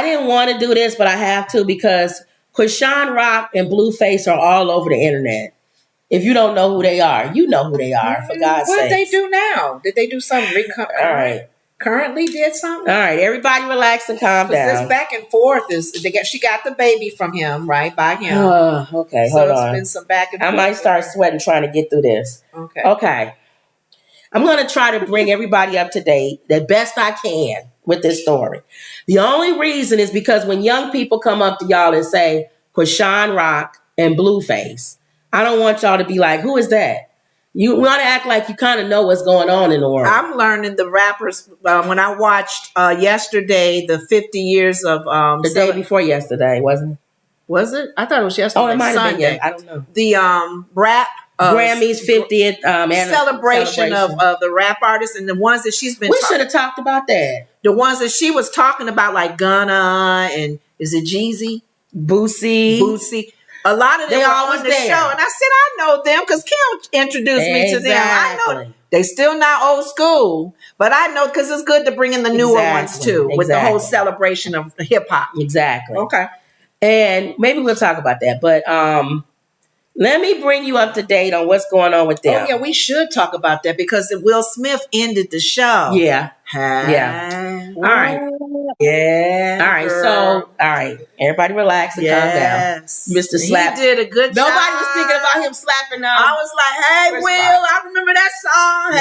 I didn't want to do this, but I have to because Chrisean Rock and Blueface are all over the internet. If you don't know who they are, you know who they are, for God's sake. What did they do now? Did they do something? All right. Currently did something? All right. Everybody relax and calm down. This back and forth she got the baby from him, right? By him. Okay, so hold it's on. Been some back and forth. I might start sweating trying to get through this. Okay. I'm going to try to bring everybody up to date the best I can with this story. The only reason is because when young people come up to y'all and say Chrisean Rock and Blueface, I don't want y'all to be like, who is that? You want to act like you kind of know what's going on in the world. I'm learning the rappers when I watched yesterday the 50 years of the day before yesterday, wasn't it? Was it? I thought it was yesterday. Oh, it might have been. I don't know. The rap Grammys 50th celebration of the rap artists and the ones that she's been. We should have talked about that. The ones that she was talking about, like Gunna and is it Jeezy, Boosie. A lot of them were on the show, and I said I know them because Kim introduced me to them. I know they still not old school, but I know because it's good to bring in the newer ones too, with the whole celebration of hip hop. Exactly. Okay. And maybe we'll talk about that, but let me bring you up to date on what's going on with them. Oh yeah, we should talk about that because Will Smith ended the show. Yeah. Yeah. All right. Yeah. All right. Girl. So, all right. Everybody relax and calm down. Mr. Slap. He did a good job. Nobody was thinking about him slapping them. I was like, hey, Will, I remember that song.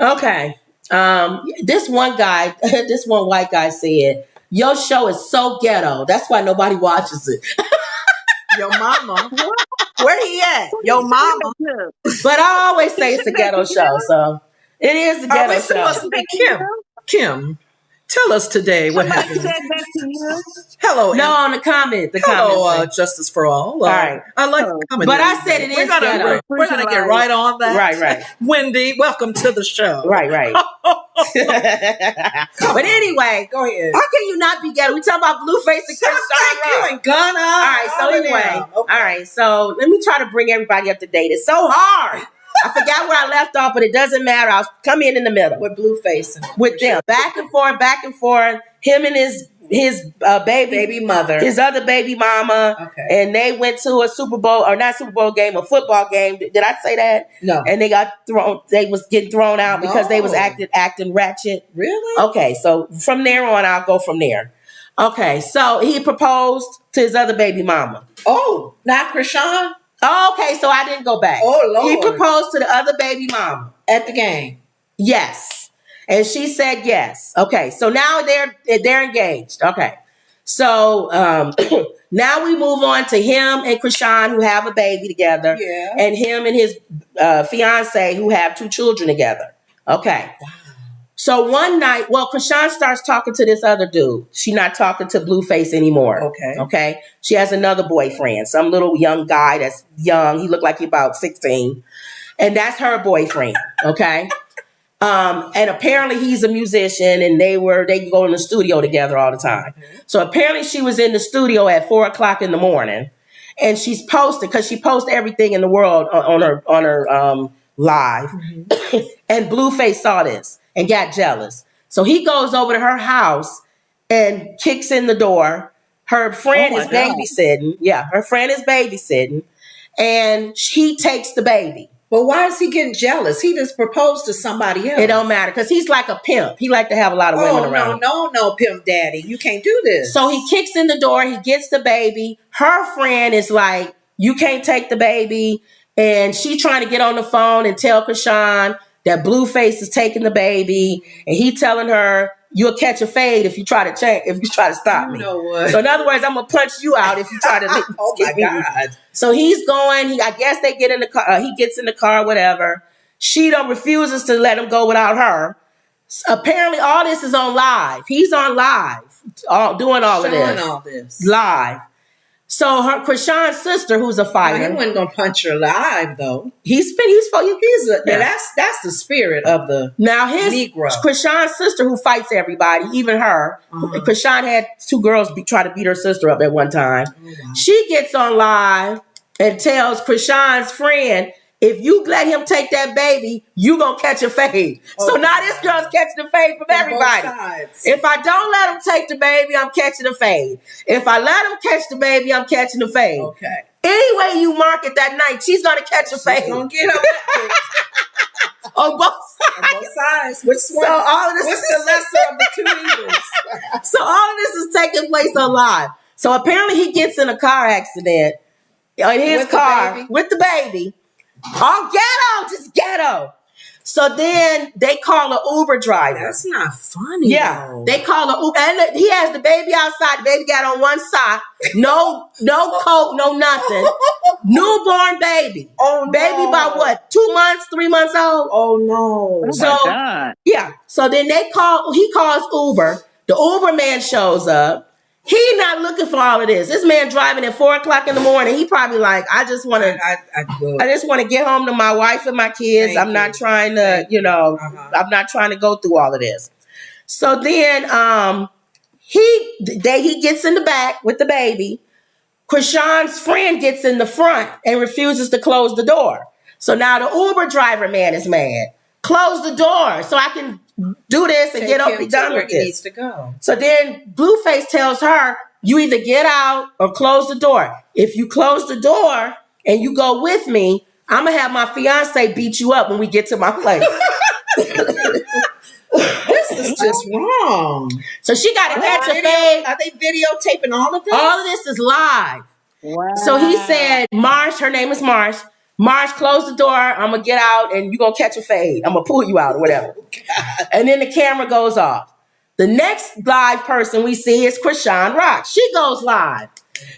Hey. Okay. This one guy, this one white guy said, your show is so ghetto. That's why nobody watches it. Your mama. Where he at? Your mama. But I always say it's a ghetto show, so it is a ghetto show. Supposed to be Kim, tell us today what happened. Hello. No, on the comment. Hello, Justice for All. All right. I like the comment. But I said it is ghetto. We're going to get right on that. Right. Wendy, welcome to the show. Right. But anyway, go ahead. How can you not be ghetto? We talking about Blueface and Chrisean Rock. You and Gunna. All right, so anyway. Okay. All right, so let me try to bring everybody up to date. It's so hard. I forgot where I left off, but it doesn't matter. I'll come in the middle. With Blueface. With them. Back and forth. Him and his baby mother. His other baby mama. Okay. And they went to a Super Bowl, or not Super Bowl game, a football game. Did I say that? No. And they got thrown, they was getting thrown out because they was acting ratchet. Really? Okay, so from there on, I'll go from there. Okay, so he proposed to his other baby mama. Oh, not Chrisean? Oh, okay, so I didn't go back. Oh, Lord. He proposed to the other baby mama. At the game? Yes. And she said yes. Okay, so now they're engaged. Okay. So now we move on to him and Chrisean, who have a baby together. Yeah. And him and his fiance, who have 2 children together. Okay. Wow. So one night, Chrisean starts talking to this other dude. She's not talking to Blueface anymore. Okay. She has another boyfriend, some little young guy that's young. He looked like he's about 16. And that's her boyfriend. Okay. And apparently he's a musician and they go in the studio together all the time. Mm-hmm. So apparently she was in the studio at 4:00 in the morning and she's posted, because she posts everything in the world on her live. Mm-hmm. And Blueface saw this and got jealous. So he goes over to her house and kicks in the door. Her friend is babysitting. Yeah, her friend is babysitting. And he takes the baby. But why is he getting jealous? He just proposed to somebody else. It don't matter because he's like a pimp. He like to have a lot of women around. No, pimp daddy. You can't do this. So he kicks in the door. He gets the baby. Her friend is like, you can't take the baby. And she trying to get on the phone and tell Chrisean that Blueface is taking the baby. And he telling her, you'll catch a fade if you try to stop me. You know what? So in other words, I'm going to punch you out if you try to oh my God. So he's going, I guess they get in the car, he gets in the car, whatever. She refuses to let him go without her. Apparently all this is on live. He's on live, doing all this. Live. So Chrisean's sister, who's a fighter. Well, he wasn't going to punch her live, though. That's the spirit of the Negro. Chrisean's sister, who fights everybody, even her. Uh-huh. Chrisean had 2 girls try to beat her sister up at one time. Oh, wow. She gets on live and tells Chrisean's friend, if you let him take that baby, you gonna catch a fade. So now this girl's catching a fade from everybody. If I don't let him take the baby, I'm catching a fade. If I let him catch the baby, I'm catching a fade. Okay. Any way you mark it that night, she's gonna catch a fade. She's gonna get her on both sides. On both sides. Which one? So all of this what's the lesser of the two evils? So all of this is taking place on live. So apparently he gets in a car accident in his car with the baby. All ghetto, just ghetto. So then they call an Uber driver. That's not funny. Yeah, though. they call an Uber, and he has the baby outside. The baby got on one sock, no coat, no nothing. Newborn baby. Oh no. Baby about what? 2 months, 3 months old. Oh no. So yeah. So then he calls Uber. The Uber man shows up. He not looking for all of this. This man driving at 4:00 in the morning. He probably like, I just want to get home to my wife and my kids. I'm not trying to, I'm not trying to go through all of this. So then he gets in the back with the baby. Chrisean's friend gets in the front and refuses to close the door. So now the Uber driver man is mad. Close the door so I can do this and be done with this. Needs to go. So then Blueface tells her, you either get out or close the door. If you close the door and you go with me, I'm going to have my fiance beat you up when we get to my place. This is just wrong. So she got to catch a fade. Are they videotaping all of this? All of this is live. Wow. So he said, Marsh, her name is Marsh. Marsh, close the door. I'm going to get out and you're going to catch a fade. I'm going to pull you out or whatever. And then the camera goes off. The next live person we see is Chrisean Rock. She goes live.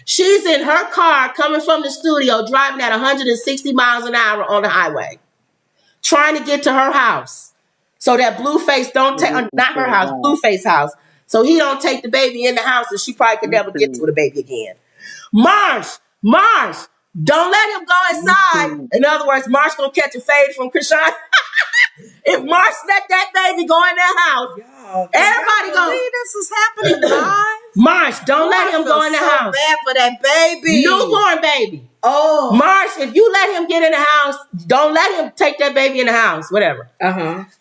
She's in her car coming from the studio, driving at 160 miles an hour on the highway, trying to get to her house so that Blueface don't take, not her house, Blueface house, so he don't take the baby in the house and she probably could never get to the baby again. Marsh, don't let him go inside. In other words, Marsh gonna catch a fade from Chrisean. If Marsh let that baby go in that house, everybody gonna see this is happening live. Marsh, don't let him go in the house. Bad for that baby, newborn baby. Oh, Marsh, if you let him get in the house, don't let him take that baby in the house. Whatever.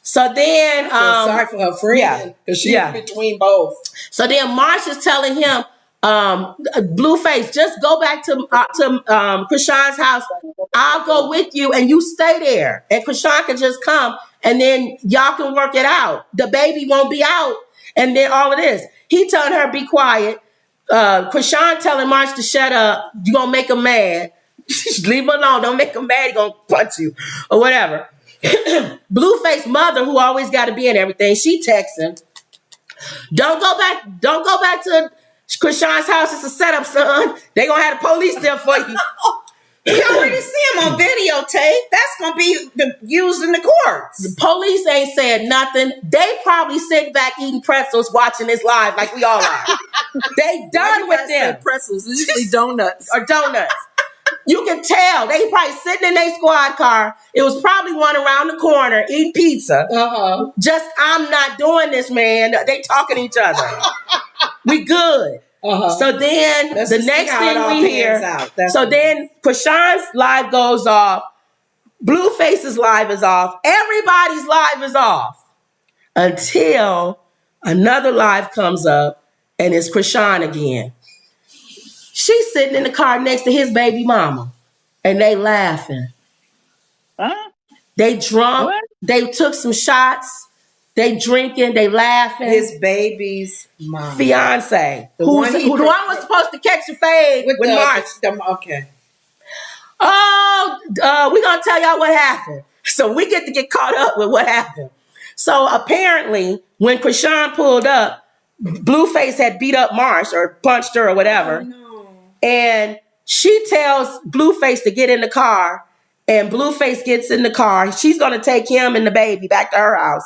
So then, sorry for her friend because she's between both. So then Marsh is telling him, Blueface, just go back to Chrisean's house. I'll go with you and you stay there. And Chrisean can just come and then y'all can work it out. The baby won't be out. And then all of this. He telling her, be quiet. Chrisean telling Marsh to shut up. You're going to make him mad. Leave him alone. Don't make him mad. He's going to punch you or whatever. Blueface mother, who always got to be in everything, she texts him. Don't go back to Chrisean's house. It's a setup, son. They gonna have the police there for you. We already see him on videotape. That's gonna be used in the courts. The police ain't said nothing. They probably sitting back eating pretzels, watching this live like we all are. They done with them. Pretzels, usually donuts or donuts. You can tell they probably sitting in their squad car. It was probably one around the corner eating pizza. Just, I'm not doing this, man. They talking to each other. We good. So then the next thing we hear, then Chrisean's live goes off. Blueface's live is off. Everybody's live is off until another live comes up and it's Chrisean again. She's sitting in the car next to his baby mama and they laughing. Huh? They drunk. What? They took some shots. They drinking, they laughing. His baby's mom. Fiance. Who was supposed to catch the fade with March. Okay. Oh, we're going to tell y'all what happened. So we get to get caught up with what happened. So apparently, when Chrisean pulled up, Blueface had beat up Marsh or punched her or whatever. Oh, no. And she tells Blueface to get in the car. And Blueface gets in the car. She's going to take him and the baby back to her house.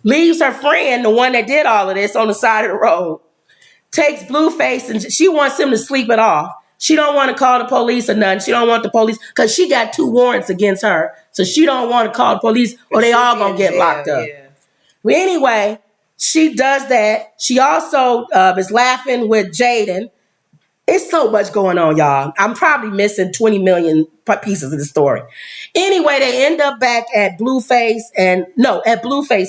Leaves her friend, the one that did all of this, on the side of the road. Takes Blueface and she wants him to sleep it off. She don't want to call the police or nothing. She don't want the police because she got 2 warrants against her. So she don't want to call the police or they all going to get locked up. Yeah. But anyway, she does that. She also is laughing with Jaden. It's so much going on, y'all. I'm probably missing 20 million pieces of the story. Anyway, they end up back at Blueface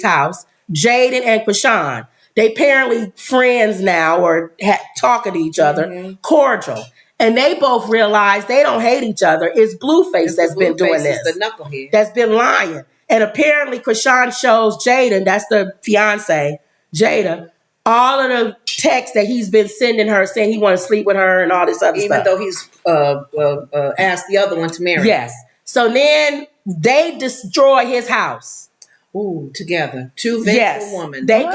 house, Jaden and Chrisean. They apparently friends now or talking to each other, cordial. And they both realize they don't hate each other. It's Blueface that's been doing this. The knucklehead. That's been lying. And apparently Chrisean shows Jaden, that's the fiance, Jada, all of the texts that he's been sending her saying he wants to sleep with her and all this other stuff. Even though he's asked the other one to marry. Yes. So then they destroy his house. Ooh, together. Two vengeful women. They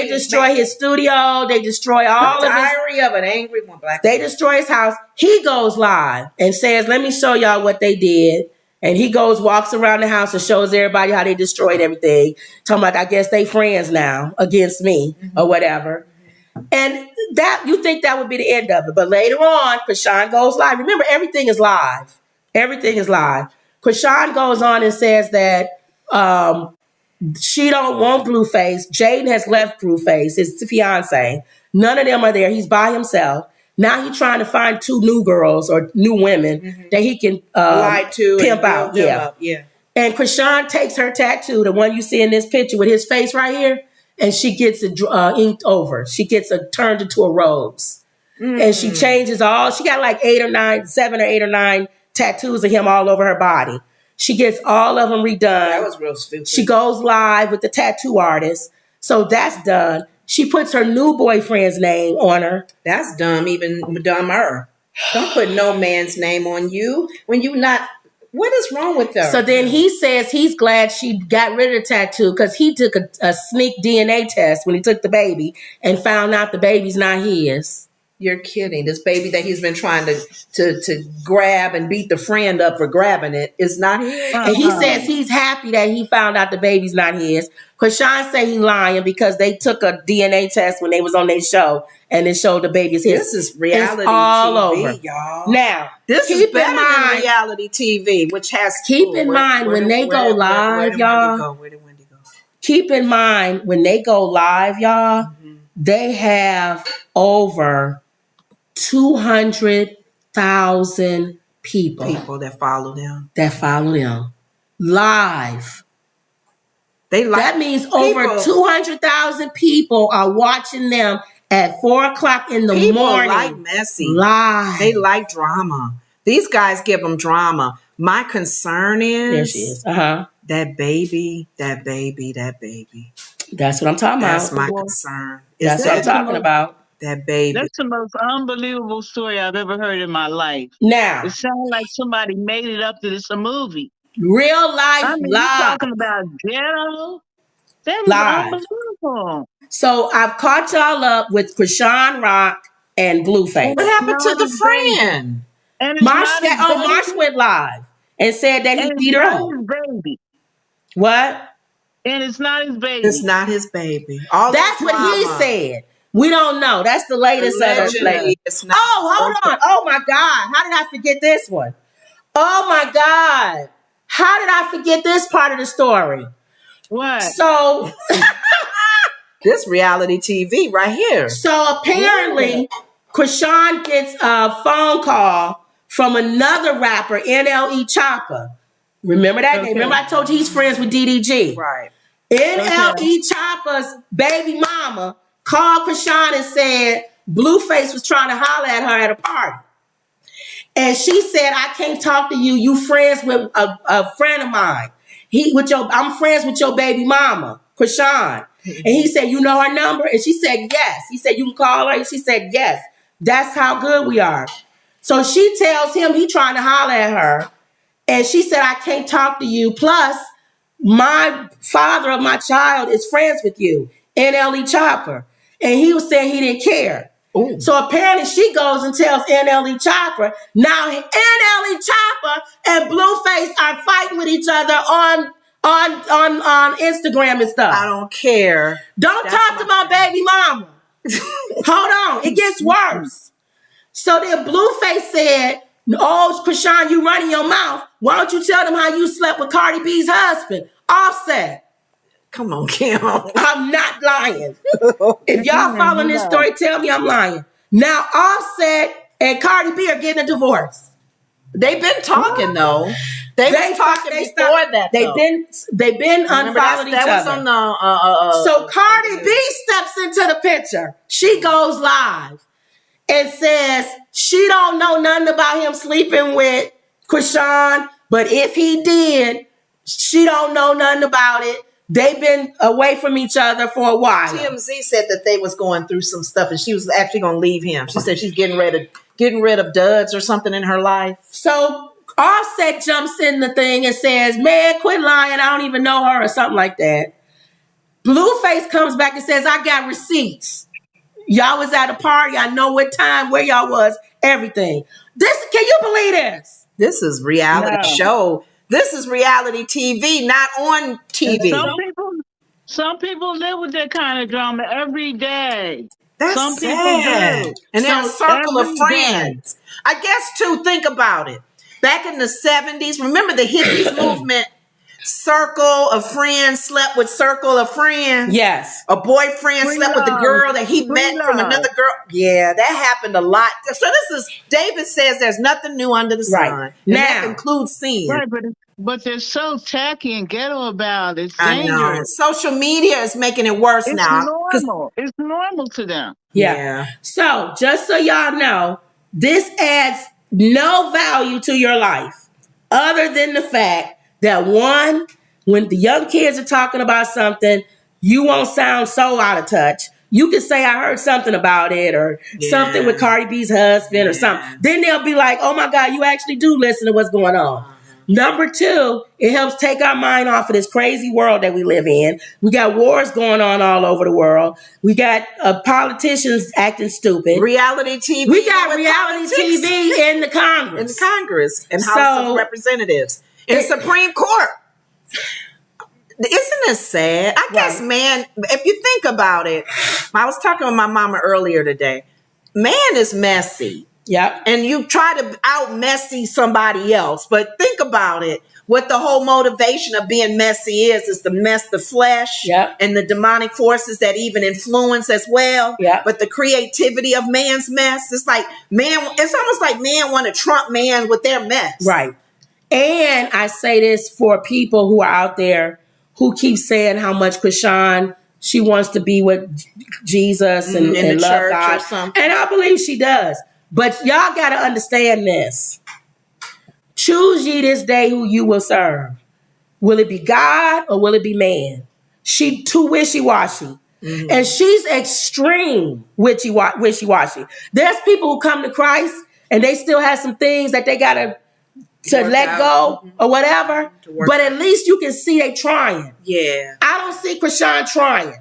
destroy his studio. They destroy all of his... Diary of an Angry One. They destroy his house. He goes live and says, let me show y'all what they did. And he walks around the house and shows everybody how they destroyed everything. Talking about, I guess they friends now against me or whatever. And that you think that would be the end of it. But later on, Chrisean goes live. Remember, everything is live. Everything is live. Chrisean goes on and says that she don't want Blueface. Jaden has left Blueface, his fiance. None of them are there. He's by himself. Now he's trying to find two new girls or new women that he can lie to, pimp out. Yeah. And Chrisean takes her tattoo, the one you see in this picture with his face right here, and she gets it inked over. She gets it turned into a rose. And she changes she got like 7 or 8 or 9 tattoos of him all over her body. She gets all of them redone. That was real stupid. She goes live with the tattoo artist. So that's done. She puts her new boyfriend's name on her. That's dumb, even dumber. Don't put no man's name on you when you not... What is wrong with her? So then he says he's glad she got rid of the tattoo because he took a sneak DNA test when he took the baby and found out the baby's not his. You're kidding. This baby that he's been trying to grab and beat the friend up for grabbing it is not his. And he says he's happy that he found out the baby's not his. Chrisean say he lying because they took a DNA test when they was on their show and it showed the baby's his. This is reality all TV, over. Y'all. Now, this is better than reality TV, which has... Keep in mind when they go live, y'all. Where did Wendy go? Keep in mind when they go live, y'all, they have over 200,000 people that follow them. Live. That means over 200,000 people are watching them at 4:00 in the morning. People like messy. Live. They like drama. These guys give them drama. My concern is... There she is. That baby. That's what I'm talking about. That's my concern. That's what I'm talking about. That baby. That's the most unbelievable story I've ever heard in my life. Now, it sounds like somebody made it up that it's a movie. Real life, live. You're talking about ghetto. That was unbelievable. So I've caught y'all up with ChriseanRock and Blueface. What happened to the friend? Marsh went live and said that he beat her up. Baby. What? And it's not his baby. It's not his baby. That's what he said. We don't know. That's the latest. Hold on. Oh my God. How did I forget this one? Oh my God. How did I forget this part of the story? What? So this reality TV right here. So apparently Chrisean gets a phone call from another rapper, NLE Chopper. Remember that name? Remember I told you he's friends with DDG. Right. NLE Chopper's baby mama called Chrisean and said Blueface was trying to holler at her at a party. And she said, I can't talk to you. You friends with a friend of mine. I'm friends with your baby mama, Chrisean. And he said, you know her number? And she said, yes. He said, you can call her? And she said, yes. That's how good we are. So she tells him he trying to holler at her. And she said, I can't talk to you. Plus, my father of my child is friends with you, NLE Chopper. And he was saying he didn't care. Ooh. So apparently she goes and tells NLE Chopper. Now NLE Chopper and Blueface are fighting with each other on Instagram and stuff. I don't care. Don't talk to my baby mama. Hold on. It gets worse. So then Blueface said, oh, Chrisean, you running your mouth. Why don't you tell them how you slept with Cardi B's husband, Offset? Come on, Kim. I'm not lying. If y'all following this story, tell me I'm lying. Now Offset and Cardi B are getting a divorce. They've been talking though. They've been talking before that. They've been unfollowing each other. That was on the. So Cardi B steps into the picture. She goes live and says she don't know nothing about him sleeping with Chrisean, but if he did, she don't know nothing about it. They've been away from each other for a while. TMZ said that they was going through some stuff, and she was actually going to leave him. She said she's getting rid of duds or something in her life. So Offset jumps in the thing and says, "Man, quit lying. I don't even know her," or something like that. Blueface comes back and says, "I got receipts. Y'all was at a party. I know what time, where y'all was, everything." Can you believe this? This is reality show. This is reality TV, not on TV. Some people live with that kind of drama every day. That's some sad. people do. And they're a circle of friends. I guess, too, think about it. Back in the 70s, remember the hippies movement? Circle of friends slept with circle of friends. Yes. A boyfriend slept with the girl that he met from another girl. Yeah, that happened a lot. So David says there's nothing new under the sun. Right. And now, that includes sin. Right, but they're so tacky and ghetto about it. It's dangerous. I know. Social media is making it worse now. It's normal to them. Yeah. So just so y'all know, this adds no value to your life other than the fact that one, when the young kids are talking about something, you won't sound so out of touch. You can say, "I heard something about it," or something with Cardi B's husband or something. Then they'll be like, "Oh my God, you actually do listen to what's going on." Number two, it helps take our mind off of this crazy world that we live in. We got wars going on all over the world. We got politicians acting stupid. Reality TV. We got reality TV in the Congress. In the Congress and House of Representatives. In the Supreme Court. Isn't this sad? I guess, man, if you think about it, I was talking with my mama earlier today. Man is messy. Yep. And you try to out-messy somebody else. But think about it. What the whole motivation of being messy is to mess the flesh and the demonic forces that even influence as well. Yep. But the creativity of man's mess, it's like it's almost like man want to trump man with their mess. Right. And I say this for people who are out there who keep saying how much Chrisean, she wants to be with Jesus and love God. And I believe she does. But y'all got to understand this. Choose ye this day who you will serve. Will it be God or will it be man? She too wishy-washy. Mm-hmm. And she's extreme wishy-washy. There's people who come to Christ and they still have some things that they got to let go or whatever. But at least you can see they trying. Yeah. I don't see Chrisean trying.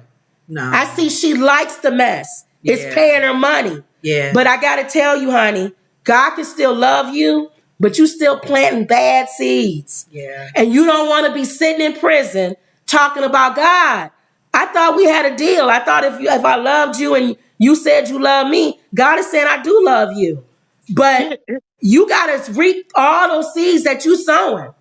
No. I see she likes the mess. Yeah. It's paying her money. Yeah. But I got to tell you, honey, God can still love you, but you still planting bad seeds. Yeah. And you don't want to be sitting in prison talking about God. I thought we had a deal. I thought if I loved you and you said you love me, God is saying I do love you. But you got to reap all those seeds that you sowing.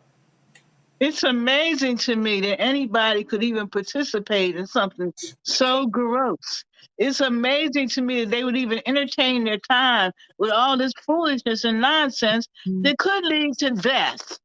It's amazing to me that anybody could even participate in something so gross. It's amazing to me that they would even entertain their time with all this foolishness and nonsense that could lead to death.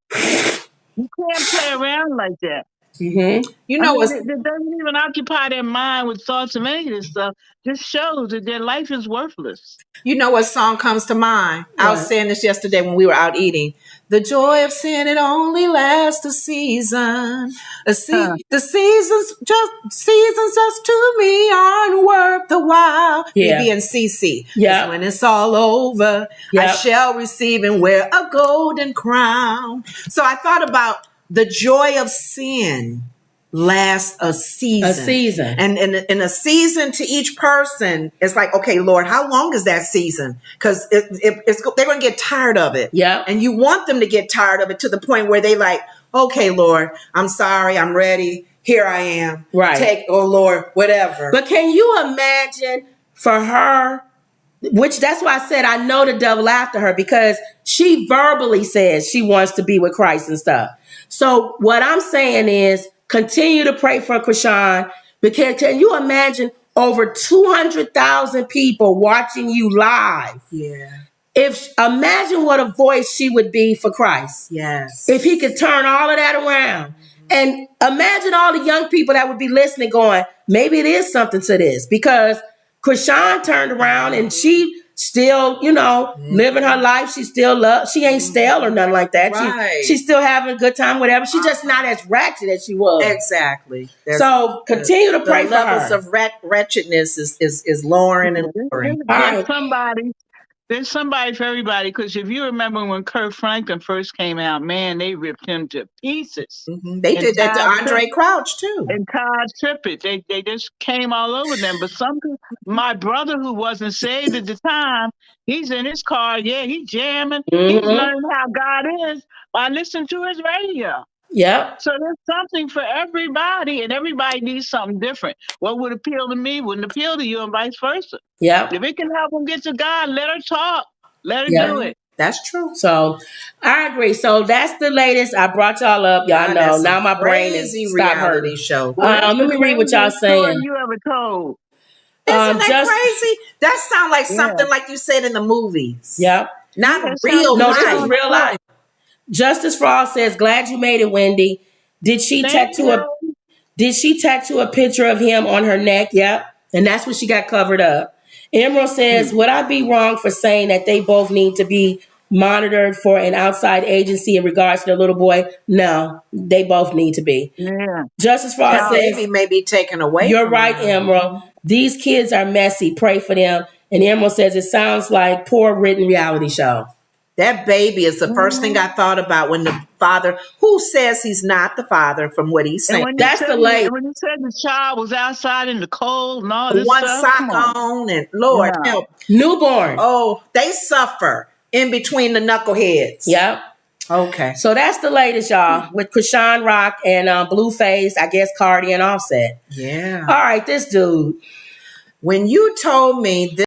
You can't play around like that. Mm-hmm. You know, it doesn't even occupy their mind with thoughts of any of this stuff. Just shows that their life is worthless. You know what song comes to mind? What? I was saying this yesterday when we were out eating. The joy of sin, it only lasts a season. The seasons just to me aren't worth the while. Yeah. BB and CC. Yeah. When it's all over, I shall receive and wear a golden crown. So I thought about the joy of sin lasts a season. A season. And in a season to each person, it's like, okay, Lord, how long is that season? Because they're going to get tired of it. Yeah. And you want them to get tired of it to the point where they like, okay, Lord, I'm sorry, I'm ready. Here I am. Right. Lord, whatever. But can you imagine for her, which that's why I said I know the devil after her, because she verbally says she wants to be with Christ and stuff. So what I'm saying is continue to pray for Chrisean, because can you imagine over 200,000 people watching you live. Yeah. Imagine what a voice she would be for Christ. Yes. If he could turn all of that around. And imagine all the young people that would be listening going, maybe it is something to this. Because Chrisean turned around and she still, living her life. She still loves. She ain't stale or nothing like that. Right. She's still having a good time, whatever. She's just not as ratchet as she was. Exactly. So continue to pray for her. The levels of wretchedness is lowering and lowering. There's somebody for everybody, because if you remember when Kirk Franklin first came out, man, they ripped him to pieces. Mm-hmm. They did that to Andre Crouch too. And Todd Trippett. They just came all over them. But my brother who wasn't saved at the time, he's in his car, he's jamming. Mm-hmm. He's learning how God is by listening to his radio. Yep. So there's something for everybody, and everybody needs something different. What would appeal to me wouldn't appeal to you, and vice versa. Yep. If it can help them get to God, let her talk. Let her do it. That's true. So I agree. So that's the latest. I brought y'all up. Y'all know. Now my brain is stopped hurting. Show. Let me read what y'all saying. You ever told? Isn't that crazy? That sounds like something like you said in the movies. Yep. Not real life. No, this is real life. Justice for All says, glad you made it, Wendy. Did she tattoo a picture of him on her neck? Yep. And that's what she got covered up. Emerald says, would I be wrong for saying that they both need to be monitored for an outside agency in regards to the little boy? No, they both need to be. Yeah. Justice for All says, baby may be taken away. You're right, Emerald. These kids are messy. Pray for them. And Emerald says, it sounds like poor written reality show. That baby is the first thing I thought about when the father, who says he's not the father from what he's saying. That's the lady. When you said the child was outside in the cold and all this one stuff. sock on and Lord help. Newborn. Oh, they suffer in between the knuckleheads. Yep. Okay. So that's the latest, y'all, with Chrisean Rock and Blueface, I guess Cardi and Offset. Yeah. All right, this dude. When you told me this